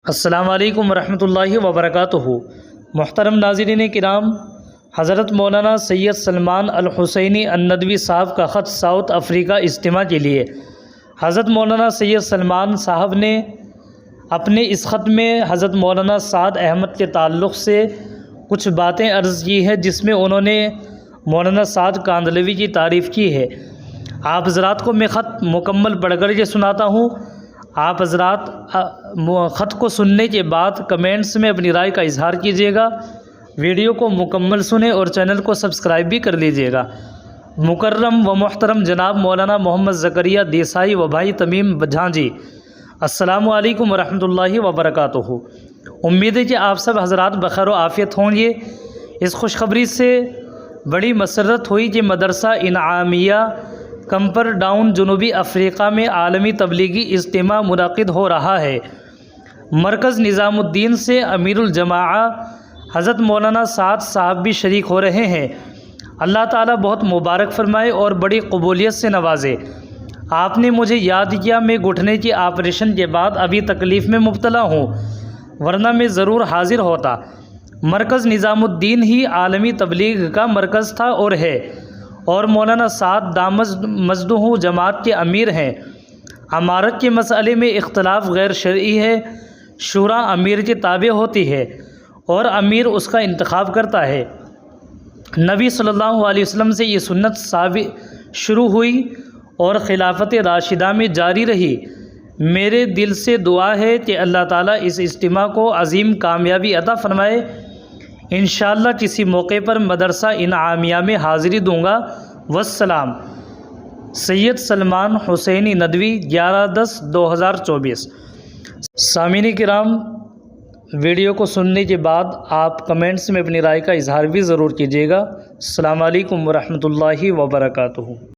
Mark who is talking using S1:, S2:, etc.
S1: السلام علیکم ورحمۃ اللہ وبرکاتہ۔ محترم ناظرین کرام، حضرت مولانا سید سلمان الحسینی الندوی صاحب کا خط ساؤتھ افریقہ اجتماع کے لیے حضرت مولانا سید سلمان صاحب نے اپنے اس خط میں حضرت مولانا سعد احمد کے تعلق سے کچھ باتیں عرض کی ہے، جس میں انہوں نے مولانا سعد کاندھلوی کی تعریف کی ہے۔ آپ حضرات کو میں خط مکمل پڑھ کر یہ سناتا ہوں۔ آپ حضرات خط کو سننے کے بعد کمنٹس میں اپنی رائے کا اظہار کیجیے گا، ویڈیو کو مکمل سنیں اور چینل کو سبسکرائب بھی کر لیجیے گا۔ مکرم و محترم جناب مولانا محمد زکریا دیسائی و بھائی تمیم جھانجی، السلام علیکم ورحمۃ اللہ وبرکاتہ۔ امید ہے کہ آپ سب حضرات بخیر و عافیت ہوں گے۔ اس خوشخبری سے بڑی مسرت ہوئی کہ مدرسہ انعامیہ کمپر ڈاؤن جنوبی افریقہ میں عالمی تبلیغی اجتماع منعقد ہو رہا ہے۔ مرکز نظام الدین سے امیر الجماعہ حضرت مولانا سعد صاحب بھی شریک ہو رہے ہیں۔ اللہ تعالیٰ بہت مبارک فرمائے اور بڑی قبولیت سے نوازے۔ آپ نے مجھے یاد کیا، میں گھٹنے کی آپریشن کے بعد ابھی تکلیف میں مبتلا ہوں، ورنہ میں ضرور حاضر ہوتا۔ مرکز نظام الدین ہی عالمی تبلیغ کا مرکز تھا اور ہے، اور مولانا سعد دامت مجدہ جماعت کے امیر ہیں۔ امارت کے مسئلے میں اختلاف غیر شرعی ہے۔ شورا امیر کے تابع ہوتی ہے اور امیر اس کا انتخاب کرتا ہے۔ نبی صلی اللہ علیہ وسلم سے یہ سنت شروع ہوئی اور خلافت راشدہ میں جاری رہی۔ میرے دل سے دعا ہے کہ اللہ تعالیٰ اس اجتماع کو عظیم کامیابی عطا فرمائے۔ انشاءاللہ کسی موقع پر مدرسہ انعامیہ میں حاضری دوں گا۔ والسلام۔ سید سلمان حسینی ندوی 11/10/2024۔ سامعین کرام، ویڈیو کو سننے کے بعد آپ کمنٹس میں اپنی رائے کا اظہار بھی ضرور کیجیے گا۔ السلام علیکم ورحمۃ اللہ وبرکاتہ۔